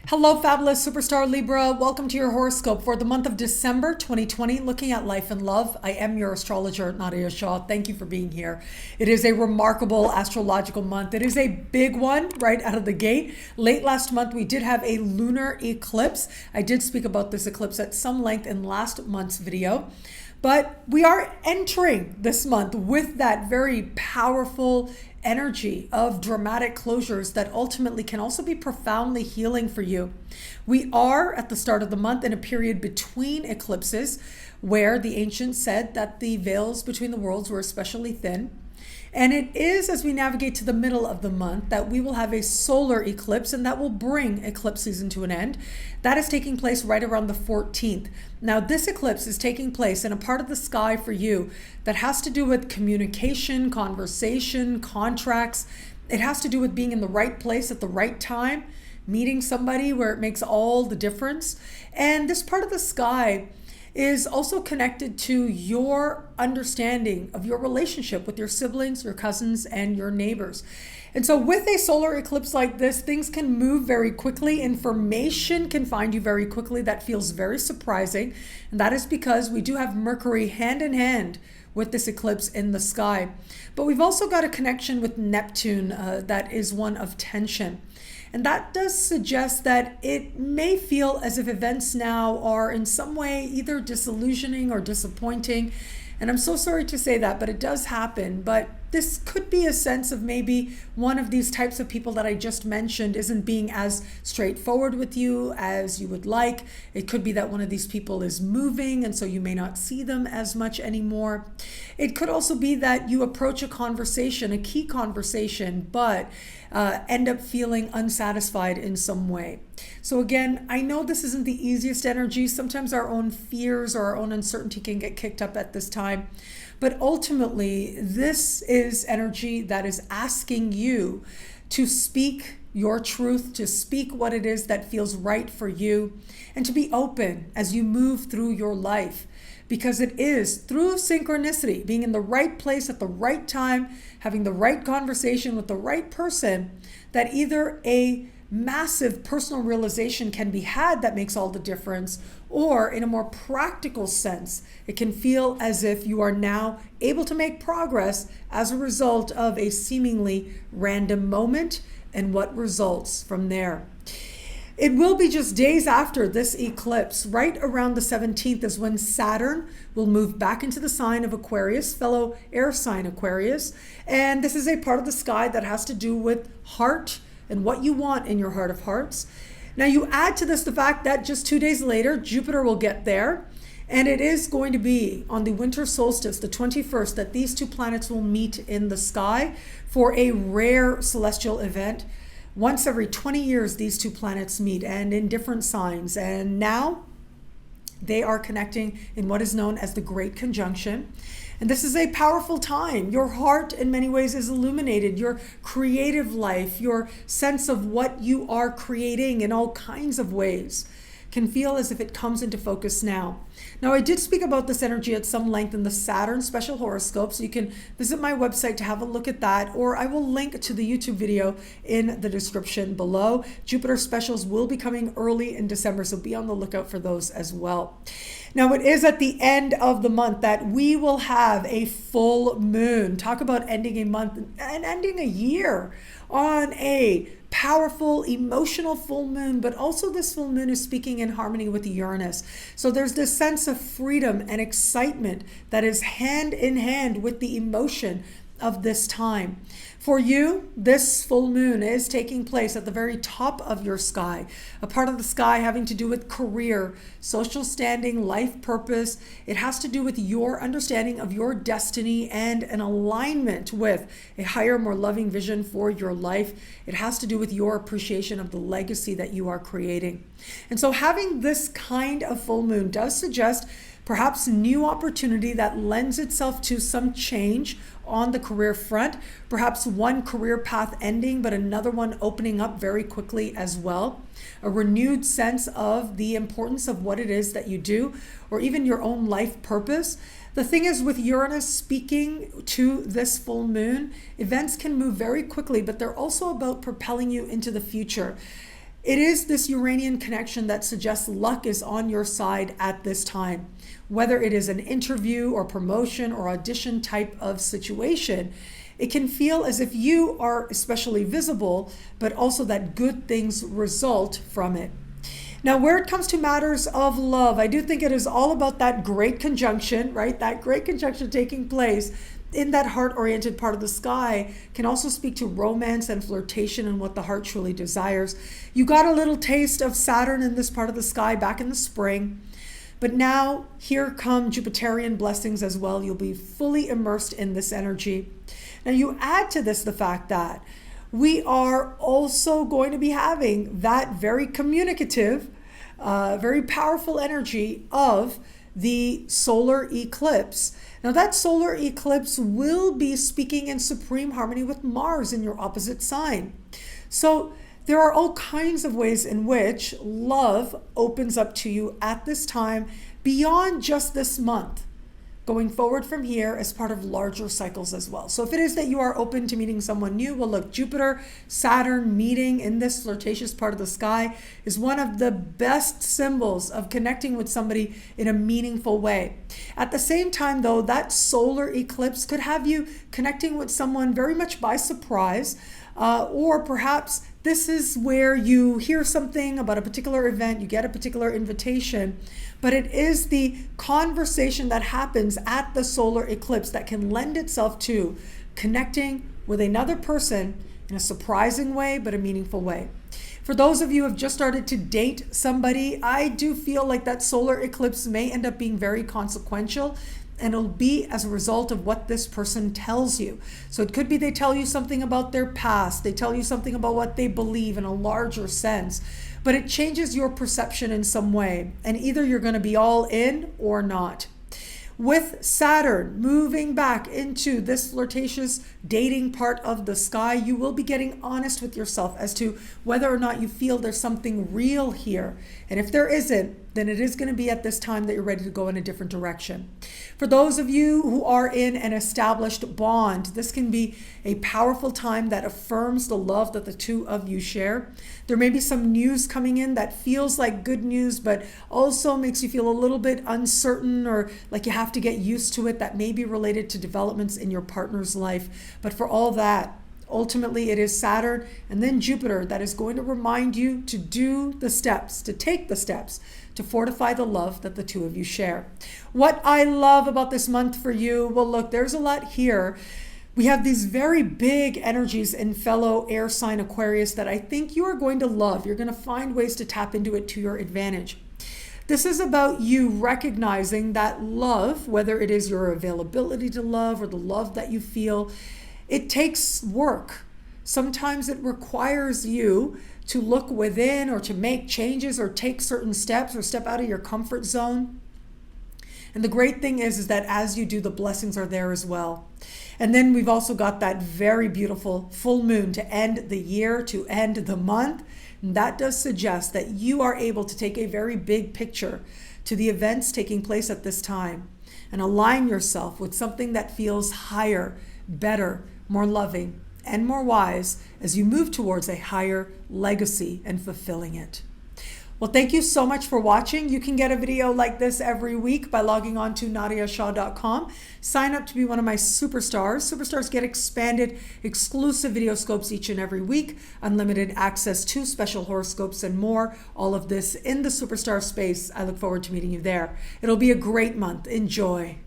Hello, fabulous superstar Libra. Welcome to your horoscope for the month of December 2020, looking at life and love. I am your astrologer, Nadiya Shah. Thank you for being here. It is a remarkable astrological month. It is a big one right out of the gate. Late last month, we did have a lunar eclipse. I did speak about this eclipse at some length in last month's video. But we are entering this month with that very powerful energy of dramatic closures that ultimately can also be profoundly healing for you. We are at the start of the month in a period between eclipses where the ancients said that the veils between the worlds were especially thin. And it is as we navigate to the middle of the month that we will have a solar eclipse, and that will bring eclipse season to an end. That is taking place right around the 14th. Now, this eclipse is taking place in a part of the sky for you that has to do with communication, conversation, contracts. It has to do with being in the right place at the right time, meeting somebody where it makes all the difference. And this part of the sky is also connected to your understanding of your relationship with your siblings, your cousins, and your neighbors. And so with a solar eclipse like this, things can move very quickly. Information can find you very quickly. That feels very surprising. And that is because we do have Mercury hand in hand with this eclipse in the sky. But we've also got a connection with Neptune that is one of tension. And that does suggest that it may feel as if events now are in some way either disillusioning or disappointing. And I'm so sorry to say that, but it does happen. But this could be a sense of maybe one of these types of people that I just mentioned isn't being as straightforward with you as you would like. It could be that one of these people is moving, and so you may not see them as much anymore. It could also be that you approach a conversation, a key conversation, but end up feeling unsatisfied in some way. So again, I know this isn't the easiest energy. Sometimes our own fears or our own uncertainty can get kicked up at this time. But ultimately, this is energy that is asking you to speak your truth, to speak what it is that feels right for you, and to be open as you move through your life. Because it is through synchronicity, being in the right place at the right time, having the right conversation with the right person, that either a massive personal realization can be had that makes all the difference, or in a more practical sense, it can feel as if you are now able to make progress as a result of a seemingly random moment and what results from there. It will be just days after this eclipse, right around the 17th, is when Saturn will move back into the sign of Aquarius, fellow air sign Aquarius. And this is a part of the sky that has to do with heart and what you want in your heart of hearts. Now you add to this the fact that just 2 days later, Jupiter will get there. And it is going to be on the winter solstice, the 21st, that these two planets will meet in the sky for a rare celestial event. Once every 20 years, these two planets meet, and in different signs. And now they are connecting in what is known as the Great Conjunction. And this is a powerful time. Your heart in many ways is illuminated. Your creative life, your sense of what you are creating in all kinds of ways can feel as if it comes into focus now. Now, I did speak about this energy at some length in the Saturn special horoscope, so you can visit my website to have a look at that, or I will link to the YouTube video in the description below. Jupiter specials will be coming early in December, so be on the lookout for those as well. Now, it is at the end of the month that we will have a full moon. Talk about ending a month and ending a year on a powerful, emotional full moon, but also this full moon is speaking in harmony with Uranus. So there's this sense of freedom and excitement that is hand in hand with the emotion of this time. For you, this full moon is taking place at the very top of your sky, a part of the sky having to do with career, social standing, life purpose. It has to do with your understanding of your destiny and an alignment with a higher, more loving vision for your life. It has to do with your appreciation of the legacy that you are creating. And so having this kind of full moon does suggest perhaps new opportunity that lends itself to some change on the career front, perhaps one career path ending, but another one opening up very quickly as well. A renewed sense of the importance of what it is that you do, or even your own life purpose. The thing is, with Uranus speaking to this full moon, events can move very quickly, but they're also about propelling you into the future. It is this Uranian connection that suggests luck is on your side at this time. Whether it is an interview or promotion or audition type of situation, it can feel as if you are especially visible, but also that good things result from it. Now, where it comes to matters of love, I do think it is all about that great conjunction, right? That great conjunction taking place in that heart-oriented part of the sky can also speak to romance and flirtation and what the heart truly desires. You got a little taste of Saturn in this part of the sky back in the spring. But now here come Jupiterian blessings as well. You'll be fully immersed in this energy. Now you add to this the fact that we are also going to be having that very communicative, very powerful energy of the solar eclipse. Now that solar eclipse will be speaking in supreme harmony with Mars in your opposite sign. So there are all kinds of ways in which love opens up to you at this time beyond just this month, going forward from here as part of larger cycles as well. So if it is that you are open to meeting someone new, well, look, Jupiter, Saturn meeting in this flirtatious part of the sky is one of the best symbols of connecting with somebody in a meaningful way. At the same time, though, that solar eclipse could have you connecting with someone very much by surprise, or perhaps this is where you hear something about a particular event, you get a particular invitation, but it is the conversation that happens at the solar eclipse that can lend itself to connecting with another person in a surprising way, but a meaningful way. For those of you who have just started to date somebody, I do feel like that solar eclipse may end up being very consequential, and it'll be as a result of what this person tells you. So it could be they tell you something about their past, they tell you something about what they believe in a larger sense, but it changes your perception in some way, and either you're going to be all in or not. With Saturn moving back into this flirtatious dating part of the sky, you will be getting honest with yourself as to whether or not you feel there's something real here. And if there isn't, then it is going to be at this time that you're ready to go in a different direction. For those of you who are in an established bond, this can be a powerful time that affirms the love that the two of you share. There may be some news coming in that feels like good news, but also makes you feel a little bit uncertain or like you have to get used to it. That may be related to developments in your partner's life. But for all that, ultimately it is Saturn and then Jupiter that is going to remind you to do the steps, to take the steps to fortify the love that the two of you share. What I love about this month for you, well, look, there's a lot here. We have these very big energies in fellow air sign Aquarius that I think you are going to love. You're going to find ways to tap into it to your advantage. This is about you recognizing that love, whether it is your availability to love or the love that you feel, it takes work. Sometimes it requires you to look within or to make changes or take certain steps or step out of your comfort zone. And the great thing is that as you do, the blessings are there as well. And then we've also got that very beautiful full moon to end the year, to end the month. And that does suggest that you are able to take a very big picture to the events taking place at this time and align yourself with something that feels higher, better, more loving, and more wise as you move towards a higher legacy and fulfilling it. Well, thank you so much for watching. You can get a video like this every week by logging on to nadiyashah.com. Sign up to be one of my superstars. Superstars get expanded, exclusive videoscopes each and every week, unlimited access to special horoscopes and more. All of this in the superstar space. I look forward to meeting you there. It'll be a great month. Enjoy.